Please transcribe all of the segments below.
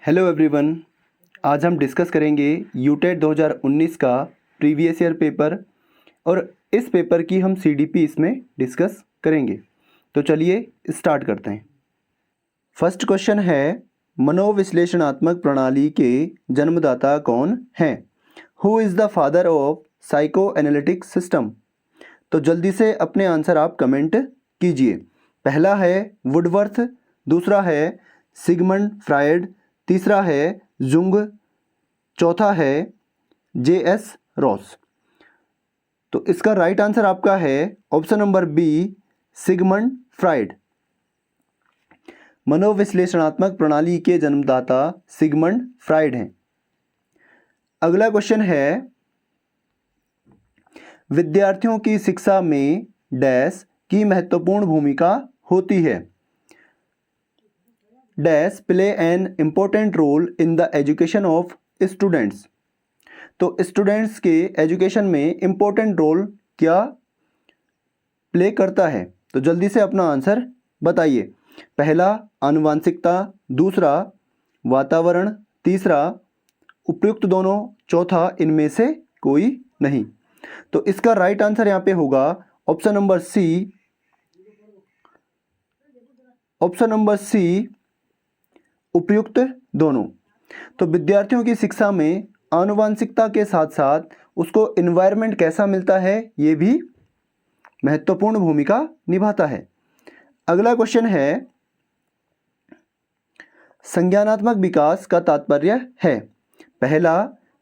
Hello everyone. आज हम discuss करेंगे यूटेट 2019 का प्रीवियस ईयर पेपर और इस पेपर की हम सीडीपी इसमें डिस्कस करेंगे। तो चलिए स्टार्ट करते हैं। फर्स्ट क्वेश्चन है, मनोविश्लेषणात्मक प्रणाली के जन्मदाता कौन हैं? Who is the father of psycho analytic system? तो जल्दी से अपने आंसर आप कमेंट कीजिए। पहला है वुडवर्थ, दूसरा है सिगमंड फ्रायड, तीसरा है जुंग, चौथा है जे.एस. रॉस। तो इसका राइट आंसर आपका है option number B, Sigmund Freud. मनोविश्लेषणात्मक प्रणाली के जन्मदाता सिगमंड फ्रायड हैं। अगला क्वेश्चन है, विद्यार्थियों की शिक्षा में डैश की महत्वपूर्ण भूमिका होती है? Dash play an important role in the education of students. तो स्टूडेंट्स के एजुकेशन में इम्पोर्टेंट रोल क्या प्ले करता है? तो जल्दी से अपना आंसर बताइए। पहला आनुवांशिकता, दूसरा वातावरण, तीसरा उपयुक्त दोनों, चौथा इनमें से कोई नहीं। तो इसका राइट आंसर यहाँ पे होगा option number C, option number C, उपयुक्त दोनों। तो विद्यार्थियों की शिक्षा में आनुवांशिकता के साथ साथ उसको एनवायरनमेंट कैसा मिलता है ये भी महत्वपूर्ण भूमिका निभाता है। अगला क्वेश्चन है, संज्ञानात्मक विकास का तात्पर्य है? पहला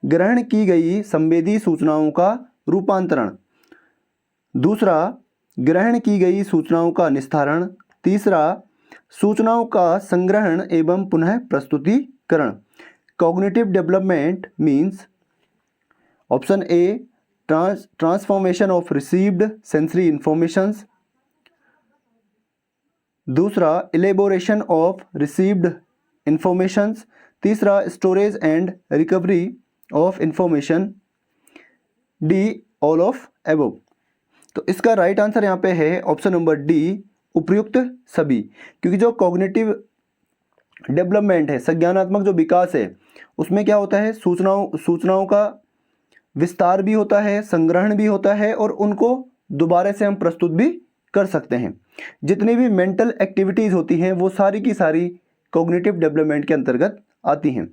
ग्रहण की गई संवेदी सूचनाओं का रूपांतरण, दूसरा ग्रहण की गई सूचनाओं का निस्तारण, तीसरा सूचनाओं का संग्रहण एवं पुनः प्रस्तुतिकरण। Cognitive development means option A transformation of received sensory informations, दूसरा इलेबोरेशन ऑफ रिसीव्ड इंफॉर्मेशंस, तीसरा storage and recovery of information, D all of above. तो इसका राइट आंसर यहाँ पे है ऑप्शन नंबर डी, उपयुक्त सभी। क्योंकि जो कॉग्निटिव डेवलपमेंट है, संज्ञानात्मक जो विकास है, उसमें क्या होता है, सूचनाओं का विस्तार भी होता है, संग्रहण भी होता है और उनको दोबारा से हम प्रस्तुत भी कर सकते हैं। जितनी भी मेंटल एक्टिविटीज़ होती हैं वो सारी की सारी कॉग्निटिव डेवलपमेंट के अंतर्गत आती हैं।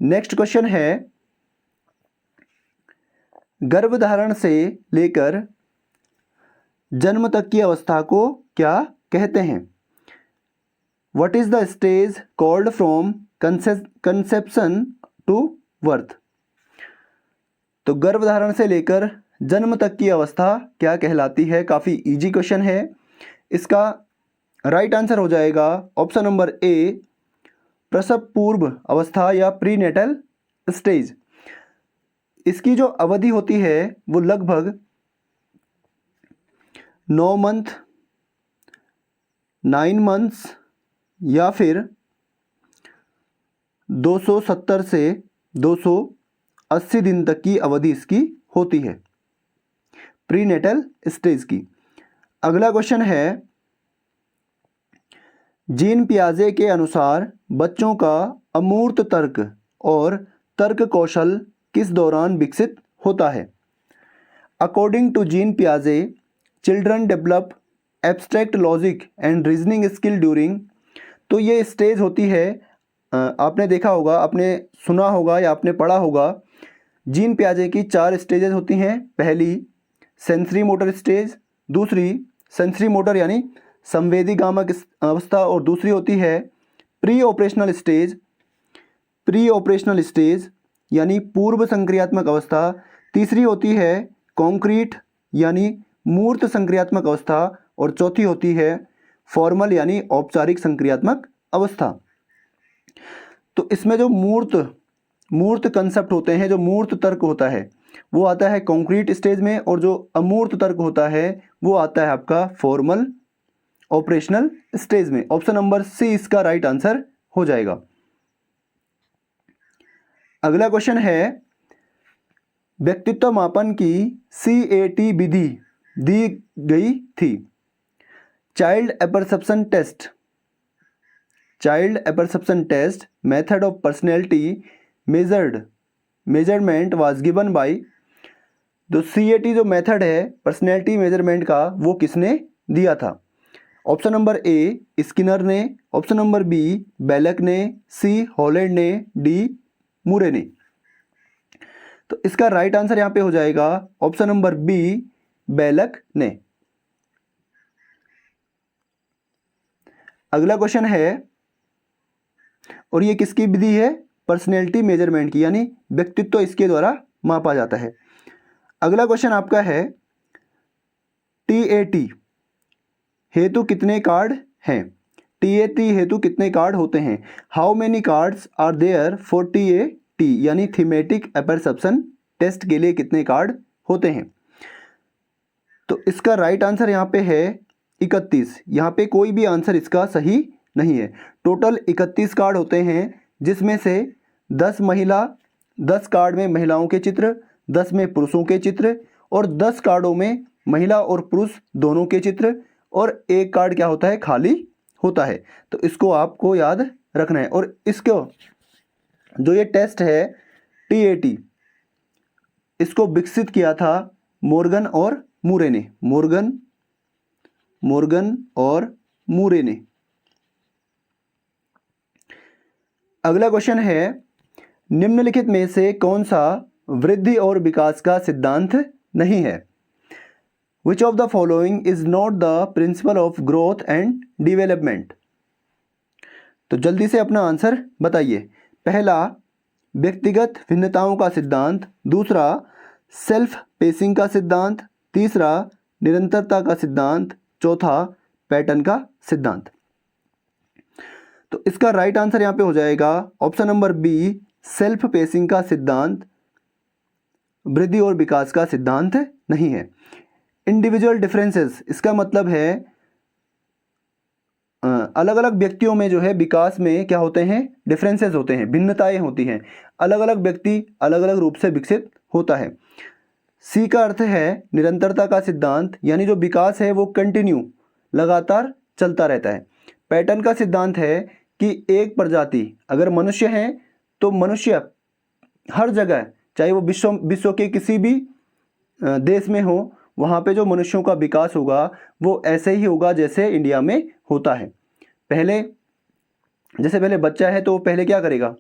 नेक्स्ट क्वेश्चन है, गर्भधारण से लेकर जन्म तक की अवस्था को क्या कहते हैं? What is the stage called from conception to birth? तो गर्भधारण से लेकर जन्म तक की अवस्था क्या कहलाती है? काफ़ी इजी क्वेश्चन है। इसका राइट आंसर हो जाएगा ऑप्शन नंबर ए, प्रसव पूर्व अवस्था या प्रीनेटल स्टेज। इसकी जो अवधि होती है वो लगभग 9 मंथ्स या फिर 270 से 280 दिन तक की अवधि इसकी होती है, प्रीनेटल स्टेज की। अगला क्वेश्चन है, जीन पियाजे के अनुसार बच्चों का अमूर्त तर्क और तर्क कौशल किस दौरान विकसित होता है? अकॉर्डिंग टू जीन पियाजे, children develop abstract logic and reasoning skill during. तो ये स्टेज होती है, आपने देखा होगा, आपने सुना होगा या आपने पढ़ा होगा, जीन पियाजे की 4 स्टेजेस होती हैं। पहली सेंसरी मोटर स्टेज, दूसरी सेंसरी मोटर यानी संवेदीगामक अवस्था, और दूसरी होती है प्री ऑपरेशनल स्टेज यानी पूर्व संक्रियात्मक अवस्था, तीसरी होती है कॉन्क्रीट यानी मूर्त संक्रियात्मक अवस्था, और चौथी होती है फॉर्मल यानी औपचारिक संक्रियात्मक अवस्था। तो इसमें जो मूर्त कंसेप्ट होते हैं, जो मूर्त तर्क होता है वो आता है कॉन्क्रीट स्टेज में, और जो अमूर्त तर्क होता है वो आता है आपका फॉर्मल ऑपरेशनल स्टेज में। ऑप्शन नंबर सी इसका राइट आंसर हो जाएगा। अगला क्वेश्चन है, व्यक्तित्व मापन की CAT विधि दी गई थी? Child apperception test, child apperception test method of personality measurement was given by. तो CAT जो मेथड है पर्सनैलिटी मेजरमेंट का वो किसने दिया था? ऑप्शन नंबर ए स्किनर ने, ऑप्शन नंबर बी बेलक ने, सी हॉलैंड ने, डी मूरे ने। तो इसका राइट आंसर यहाँ पे हो जाएगा ऑप्शन नंबर बी बेलक ने। अगला क्वेश्चन है, और ये किसकी विधि है? पर्सनैलिटी मेजरमेंट की, यानी व्यक्तित्व इसके द्वारा मापा जाता है। अगला क्वेश्चन आपका है TAT हेतु कितने कार्ड हैं? TAT हेतु कितने कार्ड होते हैं? How many cards are there for TAT, यानी थीमेटिक अपरसेप्शन टेस्ट के लिए कितने कार्ड होते हैं? तो इसका राइट आंसर यहाँ पे है 31। यहाँ पे कोई भी आंसर इसका सही नहीं है। टोटल 31 कार्ड होते हैं, जिसमें से 10 कार्ड में महिलाओं के चित्र, 10 में पुरुषों के चित्र, और 10 कार्डों में महिला और पुरुष दोनों के चित्र, और एक कार्ड क्या होता है? खाली होता है। तो इसको आपको याद रखना है। और इसको जो ये टेस्ट है TAT, इसको विकसित किया था मॉर्गन और मूरे ने। मॉर्गन और मूरे ने। अगला क्वेश्चन है, निम्नलिखित में से कौन सा वृद्धि और विकास का सिद्धांत नहीं है? Which of the following is not the principle of growth and development? तो जल्दी से अपना आंसर बताइए। पहला व्यक्तिगत भिन्नताओं का सिद्धांत, दूसरा सेल्फ पेसिंग का सिद्धांत, तीसरा निरंतरता का सिद्धांत, चौथा पैटर्न का सिद्धांत। तो इसका राइट आंसर यहाँ पे हो जाएगा option number be self pacing का सिद्धांत वृद्धि और विकास का सिद्धांत नहीं है। इंडिविजुअल डिफरेंसेस, इसका मतलब है अलग अलग व्यक्तियों में जो है विकास में क्या होते हैं? डिफरेंसेस होते हैं, भिन्नताएं होती हैं। अलग अलग व्यक्ति अलग अलग रूप से विकसित होता है। सी का अर्थ है निरंतरता का सिद्धांत, यानी जो विकास है वो कंटिन्यू लगातार चलता रहता है। पैटर्न का सिद्धांत है कि एक प्रजाति, अगर मनुष्य है तो मनुष्य हर जगह, चाहे वो विश्व के किसी भी देश में हो, वहाँ पे जो मनुष्यों का विकास होगा वो ऐसे ही होगा जैसे इंडिया में होता है। पहले बच्चा है तो वो पहले क्या करेगा?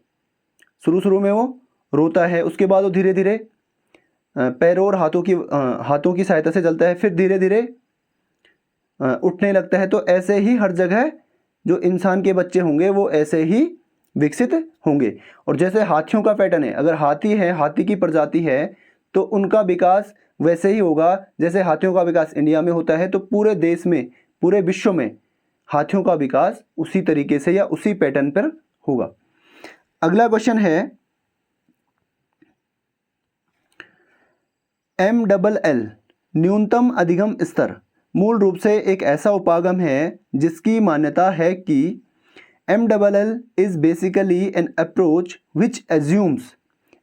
शुरू में वो रोता है, उसके बाद वो धीरे धीरे पैरों और हाथों की सहायता से चलता है, फिर धीरे धीरे उठने लगता है। तो ऐसे ही हर जगह जो इंसान के बच्चे होंगे वो ऐसे ही विकसित होंगे। और जैसे हाथियों का पैटर्न है, अगर हाथी है, हाथी की प्रजाति है, तो उनका विकास वैसे ही होगा जैसे हाथियों का विकास इंडिया में होता है। तो पूरे देश में, पूरे विश्व में हाथियों का विकास उसी तरीके से या उसी पैटर्न पर होगा। अगला क्वेश्चन है, MLL न्यूनतम अधिगम स्तर मूल रूप से एक ऐसा उपागम है जिसकी मान्यता है कि MLL is basically an approach which assumes.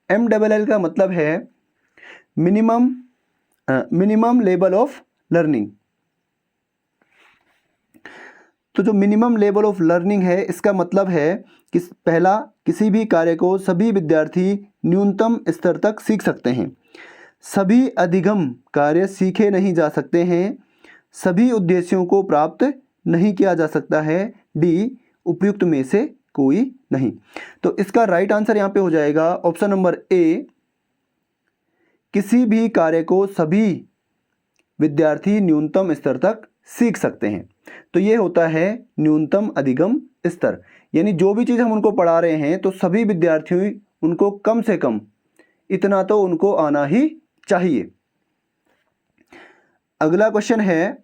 MLL का मतलब है मिनिमम लेवल ऑफ लर्निंग। तो जो मिनिमम लेवल ऑफ लर्निंग है, इसका मतलब है कि पहला, किसी भी कार्य को सभी विद्यार्थी न्यूनतम स्तर तक सीख सकते हैं। सभी अधिगम कार्य सीखे नहीं जा सकते हैं। सभी उद्देश्यों को प्राप्त नहीं किया जा सकता है। डी उपयुक्त में से कोई नहीं। तो इसका राइट आंसर यहाँ पे हो जाएगा ऑप्शन नंबर ए, किसी भी कार्य को सभी विद्यार्थी न्यूनतम स्तर तक सीख सकते हैं। तो ये होता है न्यूनतम अधिगम स्तर, यानी जो भी चीज़ हम उनको पढ़ा रहे हैं तो सभी विद्यार्थी उनको कम से कम इतना तो उनको आना ही चाहिए। अगला क्वेश्चन है,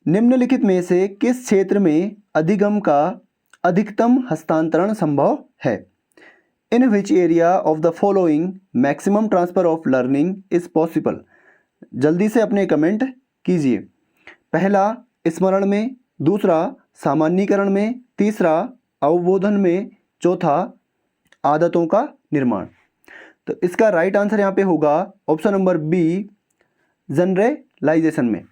निम्नलिखित में से किस क्षेत्र में अधिगम का अधिकतम हस्तांतरण संभव है? In which area of the following maximum transfer of learning is possible? जल्दी से अपने कमेंट कीजिए। पहला स्मरण में, दूसरा सामान्यीकरण में, तीसरा अवबोधन में, चौथा आदतों का निर्माण। तो इसका राइट आंसर यहाँ पे होगा ऑप्शन नंबर बी, जनरलाइजेशन में,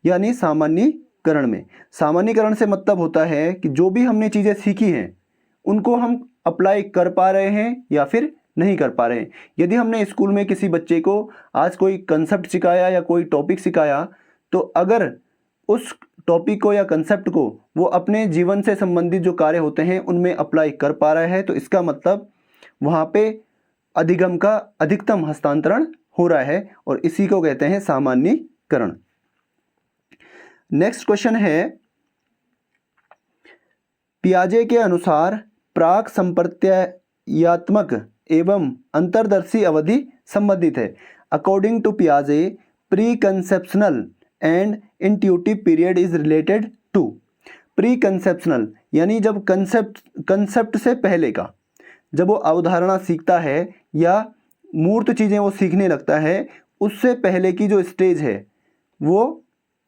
यानी सामान्यीकरण सामान्यीकरण में। सामान्यीकरण से मतलब होता है कि जो भी हमने चीज़ें सीखी हैं उनको हम अप्लाई कर पा रहे हैं या फिर नहीं कर पा रहे हैं। यदि हमने स्कूल में किसी बच्चे को आज कोई कंसेप्ट सिखाया या कोई टॉपिक सिखाया, तो अगर उस टॉपिक को या कंसेप्ट को वो अपने जीवन से संबंधित जो कार्य होते हैं उनमें अप्लाई कर पा रहा है, तो इसका मतलब वहाँ पे अधिगम का अधिकतम हस्तांतरण हो रहा है और इसी को कहते हैं सामान्यीकरण। नेक्स्ट क्वेश्चन है, पियाजे के अनुसार प्राक संप्रत्ययात्मक एवं अंतर्दर्शी अवधि संबंधित है। अकॉर्डिंग टू पियाजे, pre conceptual and intuitive period is related to. Pre conceptual यानी जब कंसेप्ट से पहले का, जब वो अवधारणा सीखता है या मूर्त चीज़ें वो सीखने लगता है, उससे पहले की जो स्टेज है वो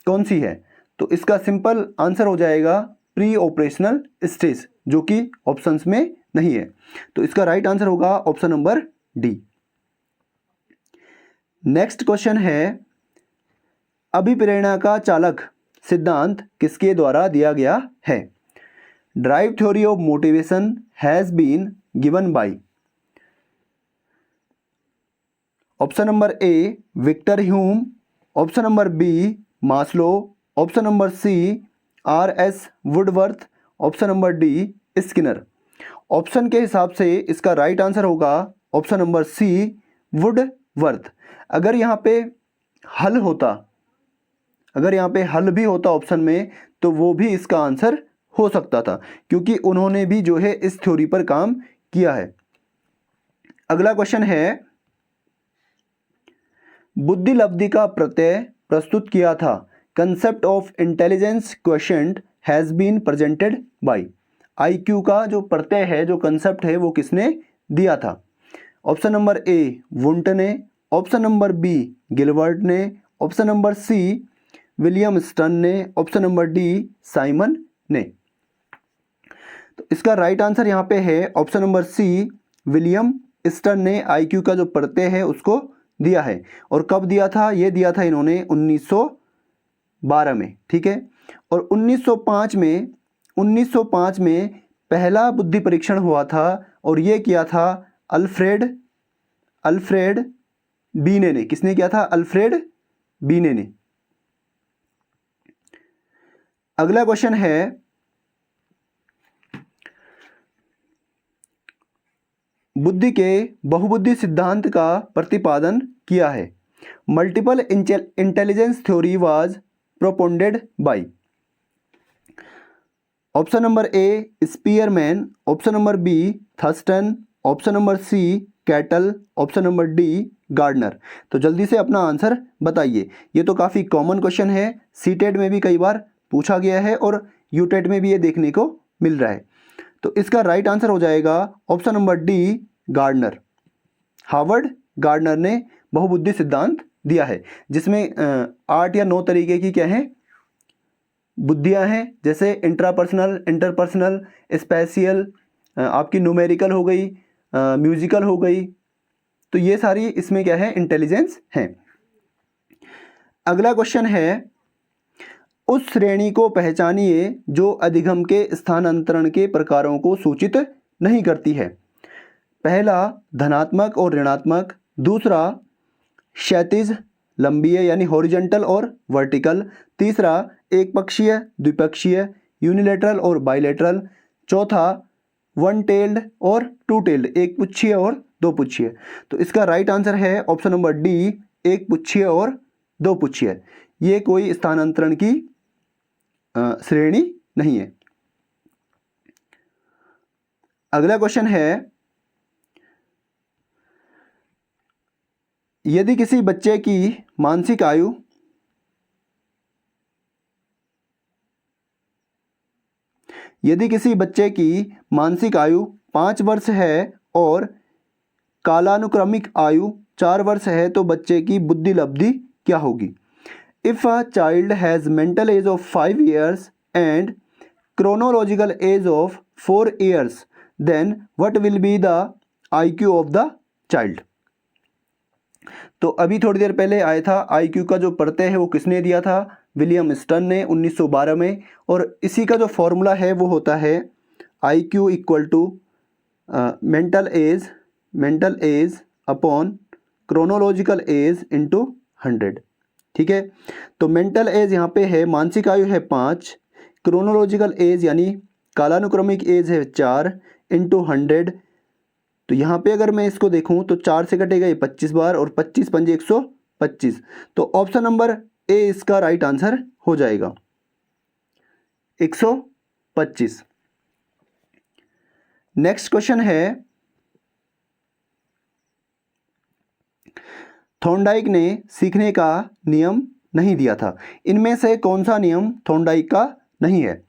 कौन सी है? तो इसका सिंपल आंसर हो जाएगा प्री ऑपरेशनल स्टेज, जो कि ऑप्शंस में नहीं है। तो इसका राइट आंसर होगा option number D. Next question है, अभिप्रेरणा का चालक सिद्धांत किसके द्वारा दिया गया है? Drive theory of motivation has been given by. Option number A Victor Hume, option number B Maslow, option number C R S. Woodworth, option number D Skinner. ऑप्शन के हिसाब से इसका राइट आंसर होगा ऑप्शन नंबर सी वुडवर्थ। अगर यहाँ पे हल होता, अगर यहाँ पे हल भी होता ऑप्शन में, तो वो भी इसका आंसर हो सकता था, क्योंकि उन्होंने भी जो है इस थ्योरी पर काम किया है। अगला क्वेश्चन है, बुद्धि लब्धि का प्रत्यय प्रस्तुत किया था। Concept of intelligence quotient has been presented by. IQ का जो प्रत्यय है, जो कंसेप्ट है, वो किसने दिया था? ऑप्शन नंबर ए वुंट ने, ऑप्शन नंबर बी गिलबर्ट ने, option number C William Stern ने, ऑप्शन नंबर डी साइमन ने। तो इसका राइट आंसर यहाँ पे है option number C William Stern ने IQ का जो प्रत्यय है उसको दिया है। और कब दिया था? ये दिया था इन्होंने 1912 में, ठीक है। और 1905 में पहला बुद्धि परीक्षण हुआ था और ये किया था अल्फ्रेड बीने ने। किसने किया था? अल्फ्रेड बीने ने। अगला क्वेश्चन है, बुद्धि के बहुबुद्धि सिद्धांत का प्रतिपादन किया है। Multiple intelligence theory was propounded by. Option number A Spearman, option number B Thurstone, option number C Cattell, option number D Gardner. तो जल्दी से अपना आंसर बताइए। ये तो काफ़ी कॉमन क्वेश्चन है, सीटेट में भी कई बार पूछा गया है और यूटेट में भी ये देखने को मिल रहा है। तो इसका राइट आंसर हो जाएगा option number D Gardner. Harvard Gardner ने बहुबुद्धि सिद्धांत दिया है, जिसमें 8 या 9 तरीके की क्या है बुद्धियां हैं, जैसे इंट्रापर्सनल, इंटरपर्सनल, स्पेशियल, आपकी न्यूमेरिकल हो गई, म्यूजिकल हो गई। तो ये सारी इसमें क्या है इंटेलिजेंस है। अगला क्वेश्चन है, उस श्रेणी को पहचानिए जो अधिगम के स्थानांतरण के प्रकारों को सूचित नहीं करती है। पहला धनात्मक और ऋणात्मक, दूसरा क्षैतिज लंबीय यानी हॉरिजॉन्टल और वर्टिकल, तीसरा एक पक्षीय द्विपक्षीय यूनिलेटरल और बाइलेटरल, चौथा वन टेल्ड और टू टेल्ड एक पुच्छीय और दो पुच्छीय। तो इसका राइट आंसर है ऑप्शन नंबर डी एक पुच्छीय और दो पुच्छीय। ये कोई स्थानांतरण की श्रेणी नहीं है। अगला क्वेश्चन है, यदि किसी बच्चे की मानसिक आयु यदि किसी बच्चे की मानसिक आयु 5 वर्ष है और कालानुक्रमिक आयु 4 वर्ष है, तो बच्चे की बुद्धि लब्धि क्या होगी? If a child has mental age of 5 years and chronological age of 4 years, then what will be the IQ of the child? तो अभी थोड़ी देर पहले आया था IQ का जो प्रत्यय है वो किसने दिया था? विलियम स्टर्न ने 1912 में। और इसी का जो फॉर्मूला है वो होता है IQ equal to mental age upon chronological age into 100। ठीक है, तो मेंटल एज यहाँ पे है, मानसिक आयु है 5, क्रोनोलॉजिकल एज यानी कालानुक्रमिक एज है 4 इंटू 100। तो यहाँ पे अगर मैं इसको देखूँ तो 4 से कटेगा ये 25 बार और 25 पंजे 125। तो ऑप्शन नंबर ए इसका राइट आंसर हो जाएगा 125। नेक्स्ट क्वेश्चन है, थॉर्नडाइक ने सीखने का नियम नहीं दिया था। इनमें से कौन सा नियम थॉर्नडाइक का नहीं है?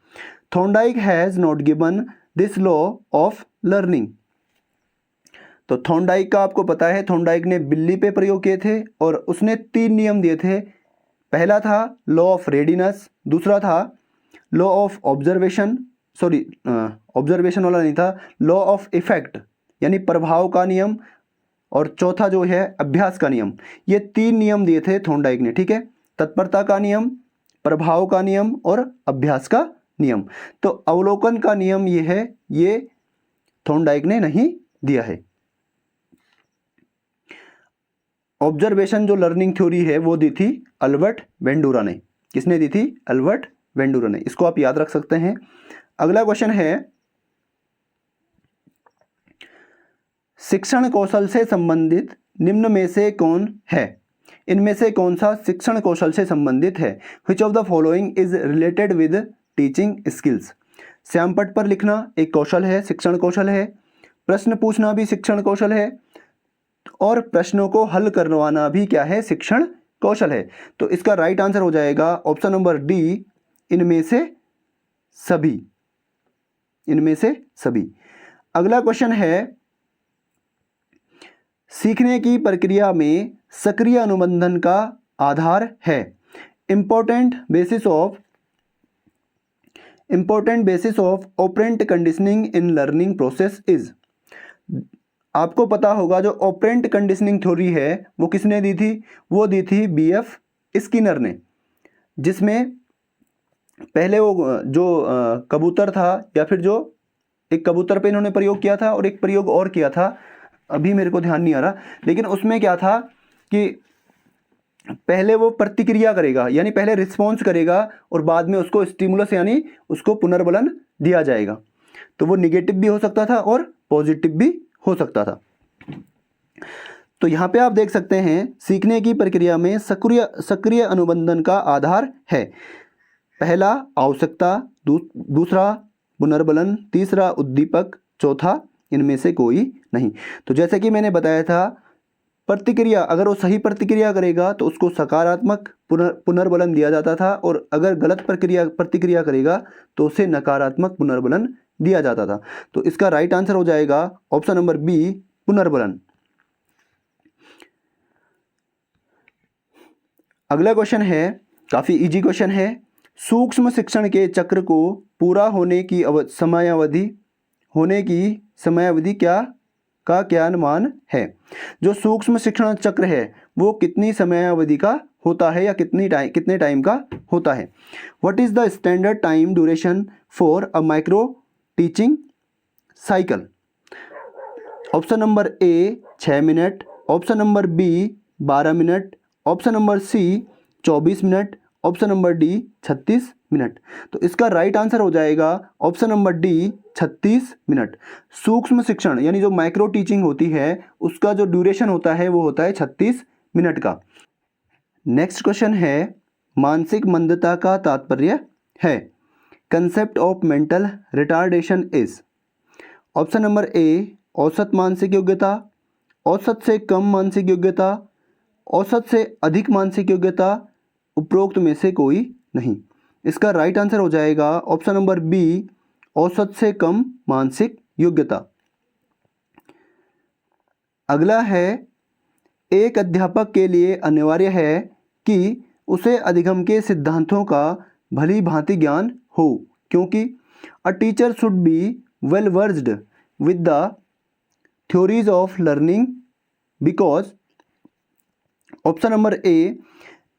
Thorndike has not given this law of learning. तो थॉर्नडाइक का आपको पता है, थॉर्नडाइक ने बिल्ली पे प्रयोग किए थे और उसने 3 नियम दिए थे। पहला था लॉ ऑफ रेडीनेस, दूसरा था लॉ ऑफ ऑब्जर्वेशन, ऑब्जर्वेशन वाला नहीं था, लॉ ऑफ इफेक्ट यानी प्रभाव का नियम, और चौथा जो है अभ्यास का नियम। ये 3 नियम दिए थे थॉर्नडाइक ने। ठीक है, तत्परता का नियम, प्रभाव का नियम और अभ्यास का नियम। तो अवलोकन का नियम ये है, ये थॉर्नडाइक ने नहीं दिया है। ऑब्जर्वेशन जो लर्निंग थ्योरी है वो दी थी अल्बर्ट वेंडूरा ने। किसने दी थी? अल्बर्ट वेंडूरा ने। इसको आप याद रख सकते हैं। अगला क्वेश्चन है, शिक्षण कौशल से संबंधित निम्न में से कौन है? इनमें से कौन सा शिक्षण कौशल से संबंधित है? Which of the following is related with teaching skills? श्यामपट्ट पर लिखना एक कौशल है, शिक्षण कौशल है। प्रश्न पूछना भी शिक्षण कौशल है और प्रश्नों को हल करवाना भी क्या है? शिक्षण कौशल है। तो इसका राइट आंसर हो जाएगा ऑप्शन नंबर डी, इनमें से सभी। इनमें से सभी। अगला क्वेश्चन है, सीखने की प्रक्रिया में सक्रिय अनुबंधन का आधार है। Important basis of operant conditioning in learning process is. आपको पता होगा जो ऑपरेंट कंडीशनिंग थ्योरी है वो किसने दी थी? वो दी थी BF स्किनर ने, जिसमें पहले वो जो कबूतर था, या फिर जो एक कबूतर पे इन्होंने प्रयोग किया था और एक प्रयोग और किया था, अभी मेरे को ध्यान नहीं आ रहा, लेकिन उसमें क्या था कि पहले वो प्रतिक्रिया करेगा, यानी पहले रिस्पॉन्स करेगा और बाद में उसको स्टिमुलस यानी उसको पुनर्बलन दिया जाएगा। तो वो निगेटिव भी हो सकता था और पॉजिटिव भी हो सकता था। तो यहाँ पे आप देख सकते हैं सीखने की प्रक्रिया में सक्रिय अनुबंधन का आधार है। पहला आवश्यकता, दूसरा पुनर्बलन, तीसरा उद्दीपक, चौथा इनमें से कोई नहीं। तो जैसे कि मैंने बताया था, प्रतिक्रिया अगर वो सही प्रतिक्रिया करेगा तो उसको सकारात्मक पुनर्बलन दिया जाता था, और अगर गलत प्रतिक्रिया करेगा तो उसे नकारात्मक पुनर्बलन दिया जाता था। तो इसका राइट आंसर हो जाएगा ऑप्शन नंबर बी, पुनर्बलन। अगला क्वेश्चन है, काफ़ी इजी क्वेश्चन है। सूक्ष्म शिक्षण के चक्र को पूरा होने की समयावधि का क्या अनुमान है? जो सूक्ष्म शिक्षण चक्र है वो कितनी समयावधि का होता है या कितने टाइम का होता है? What is the standard time duration for a micro teaching cycle? Option number A 6 minute, option number B 12 minute, option number C 24 minute, option number D 36 minute. तो इसका राइट आंसर हो जाएगा ऑप्शन नंबर डी 36 मिनट। सूक्ष्म शिक्षण यानी जो micro teaching होती है उसका जो ड्यूरेशन होता है वो होता है 36 मिनट का। नेक्स्ट क्वेश्चन है, मानसिक मंदता का तात्पर्य है। Concept of mental retardation is. Option number ए औसत मानसिक योग्यता, औसत से कम मानसिक योग्यता, औसत से अधिक मानसिक योग्यता, उपरोक्त में से कोई नहीं। इसका राइट आंसर हो जाएगा ऑप्शन नंबर बी, औसत से कम मानसिक योग्यता। अगला है, एक अध्यापक के लिए अनिवार्य है कि उसे अधिगम के सिद्धांतों का भली भांति ज्ञान हो, क्योंकि a teacher should be well versed with the theories of learning because. Option number ए,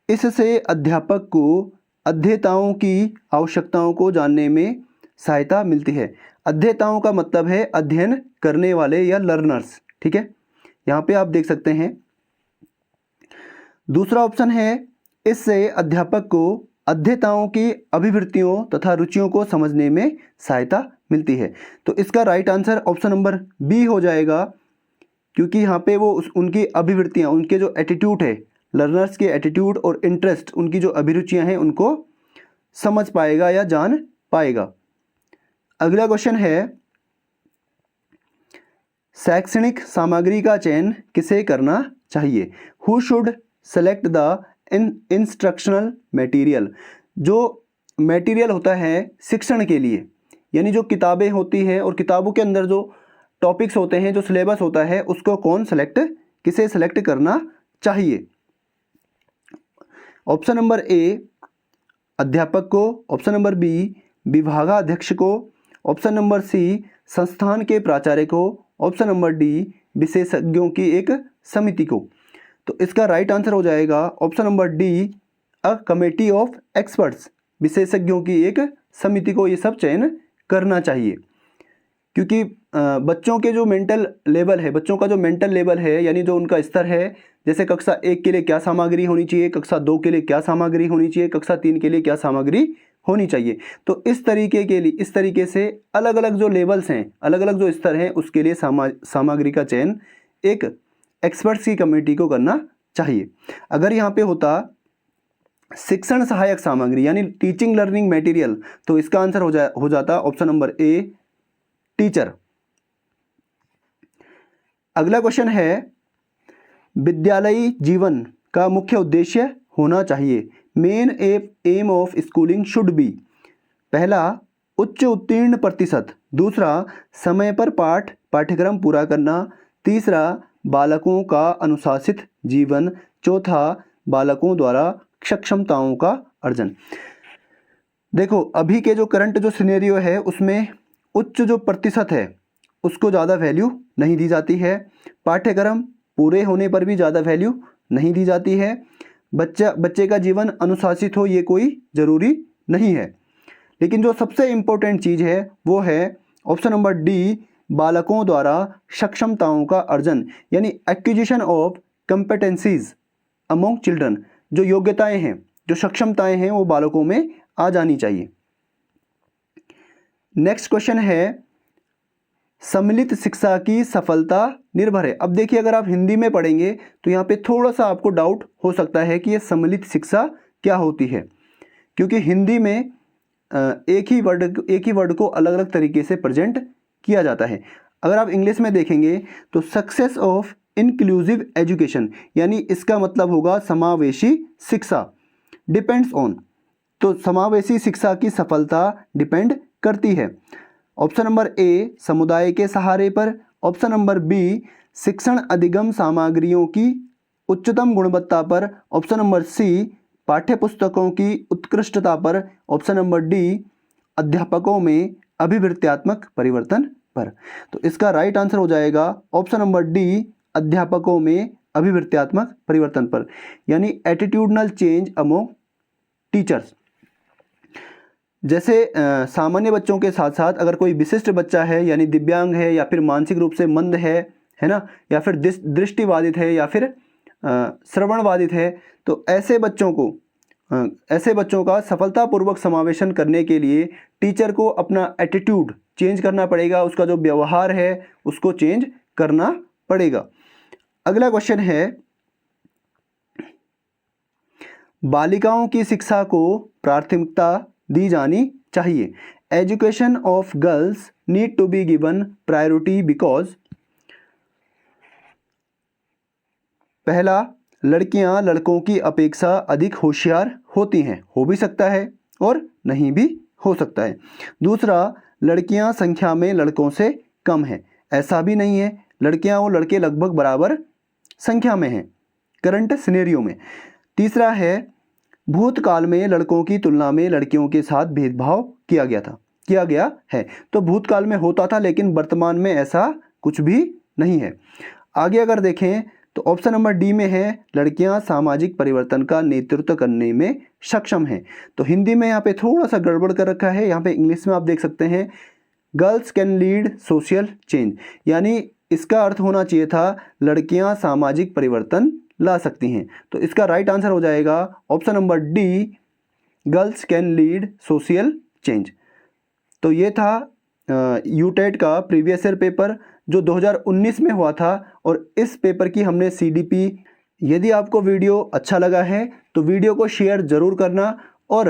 इससे अध्यापक को अध्येताओं की आवश्यकताओं को जानने में सहायता मिलती है। अध्येताओं का मतलब है अध्ययन करने वाले या लर्नर्स, ठीक है, यहाँ पे आप देख सकते हैं। दूसरा ऑप्शन है, इससे अध्यापक को अध्येताओं की अभिवृत्तियों तथा रुचियों को समझने में सहायता मिलती है। तो इसका right answer option number B हो जाएगा, क्योंकि यहाँ पे वो उनकी अभिवृत्तियाँ, उनके जो एटीट्यूड है, लर्नर्स के एटीट्यूड और इंटरेस्ट, उनकी जो अभिरुचियाँ हैं उनको समझ पाएगा या जान पाएगा। अगला क्वेश्चन है, शैक्षणिक सामग्री का चयन किसे करना चाहिए? Who should select the instructional material? जो मटेरियल होता है शिक्षण के लिए, यानी जो किताबें होती हैं और किताबों के अंदर जो टॉपिक्स होते हैं, जो सिलेबस होता है, उसको किसे सेलेक्ट करना चाहिए? ऑप्शन नंबर ए अध्यापक को, ऑप्शन नंबर बी विभागाध्यक्ष को, ऑप्शन नंबर सी संस्थान के प्राचार्य को, ऑप्शन नंबर डी विशेषज्ञों की एक समिति को। तो इसका राइट आंसर हो जाएगा option number D, a committee of experts, विशेषज्ञों की एक समिति को ये सब चयन करना चाहिए। क्योंकि बच्चों के जो मेंटल लेवल है, बच्चों का जो मेंटल लेवल है, यानी जो उनका स्तर है, जैसे कक्षा 1 के लिए क्या सामग्री होनी चाहिए, कक्षा 2 के लिए क्या सामग्री होनी चाहिए, कक्षा 3 के लिए क्या सामग्री होनी चाहिए, तो इस तरीके से अलग अलग जो लेवल्स हैं, अलग अलग जो स्तर हैं, उसके लिए सामग्री का चयन एक एक्सपर्ट्स की कमेटी को करना चाहिए। अगर यहाँ पे होता शिक्षण सहायक सामग्री यानी टीचिंग लर्निंग मटेरियल, तो इसका आंसर हो जाता ऑप्शन नंबर ए टीचर। अगला क्वेश्चन है, विद्यालयी जीवन का मुख्य उद्देश्य होना चाहिए। Main M of schooling should be. पहला उच्च उत्तीर्ण प्रतिशत, दूसरा समय पर पाठ्यक्रम पूरा करना, तीसरा बालकों का अनुशासित जीवन, चौथा बालकों द्वारा सक्षमताओं का अर्जन। देखो अभी के जो करंट जो सिनेरियो है उसमें उच्च जो प्रतिशत है उसको ज़्यादा वैल्यू नहीं दी जाती है, पाठ्यक्रम पूरे होने पर भी ज़्यादा वैल्यू नहीं दी जाती है, बच्चे का जीवन अनुशासित हो ये कोई ज़रूरी नहीं है। लेकिन जो सबसे इम्पोर्टेंट चीज़ है वो है ऑप्शन नंबर डी, बालकों द्वारा सक्षमताओं का अर्जन, यानी acquisition of competencies among children. जो योग्यताएं हैं, जो सक्षमताएं हैं, वो बालकों में आ जानी चाहिए। नेक्स्ट क्वेश्चन है, सम्मिलित शिक्षा की सफलता निर्भर है। अब देखिए अगर आप हिंदी में पढ़ेंगे तो यहाँ पे थोड़ा सा आपको डाउट हो सकता है कि ये सम्मिलित शिक्षा क्या होती है, क्योंकि हिंदी में एक ही वर्ड को अलग अलग तरीके से प्रेजेंट किया जाता है। अगर आप इंग्लिश में देखेंगे तो सक्सेस ऑफ इंक्लूसिव एजुकेशन, यानी इसका मतलब होगा समावेशी शिक्षा, डिपेंड्स ऑन, तो समावेशी शिक्षा की सफलता डिपेंड करती है। ऑप्शन नंबर ए समुदाय के सहारे पर, ऑप्शन नंबर बी शिक्षण अधिगम सामग्रियों की उच्चतम गुणवत्ता पर, ऑप्शन नंबर सी पाठ्यपुस्तकों की उत्कृष्टता पर, ऑप्शन नंबर डी अध्यापकों में अभिवृत्त्यात्मक परिवर्तन पर। तो इसका राइट आंसर हो जाएगा ऑप्शन नंबर डी, अध्यापकों में अभिवृत्त्यात्मक परिवर्तन पर, यानी एटीट्यूडनल चेंज अमोंग टीचर्स। जैसे सामान्य बच्चों के साथ साथ अगर कोई विशिष्ट बच्चा है, यानी दिव्यांग है या फिर मानसिक रूप से मंद है ना, या फिर दृष्टिबाधित है या फिर श्रवणबाधित है, तो ऐसे बच्चों का सफलतापूर्वक समावेशन करने के लिए टीचर को अपना एटीट्यूड चेंज करना पड़ेगा, उसका जो व्यवहार है उसको चेंज करना पड़ेगा। अगला क्वेश्चन है, बालिकाओं की शिक्षा को प्राथमिकता दी जानी चाहिए। Education of girls need to be given priority because. पहला, लड़कियां लड़कों की अपेक्षा अधिक होशियार होती हैं, हो भी सकता है और नहीं भी हो सकता है। दूसरा, लड़कियां संख्या में लड़कों से कम हैं, ऐसा भी नहीं है, लड़कियां और लड़के लगभग बराबर संख्या में हैं करंट सिनेरियो में। तीसरा है, भूतकाल में लड़कों की तुलना में लड़कियों के साथ भेदभाव किया गया है। तो भूतकाल में होता था, लेकिन वर्तमान में ऐसा कुछ भी नहीं है। आगे अगर देखें तो ऑप्शन नंबर डी में है, लड़कियां सामाजिक परिवर्तन का नेतृत्व करने में सक्षम हैं। तो हिंदी में यहाँ पे थोड़ा सा गड़बड़ कर रखा है, यहाँ पे इंग्लिश में आप देख सकते हैं girls can lead social change, यानी इसका अर्थ होना चाहिए था लड़कियां सामाजिक परिवर्तन ला सकती हैं। तो इसका राइट आंसर हो जाएगा option number D, girls can lead social change. तो ये था यूटेट का प्रीवियस ईयर पेपर जो 2019 में हुआ था, और इस पेपर की हमने सीडीपी। यदि आपको वीडियो अच्छा लगा है तो वीडियो को शेयर ज़रूर करना, और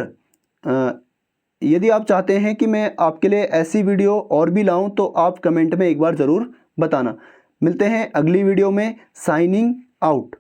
यदि आप चाहते हैं कि मैं आपके लिए ऐसी वीडियो और भी लाऊं तो आप कमेंट में एक बार ज़रूर बताना। मिलते हैं अगली वीडियो में। Signing out.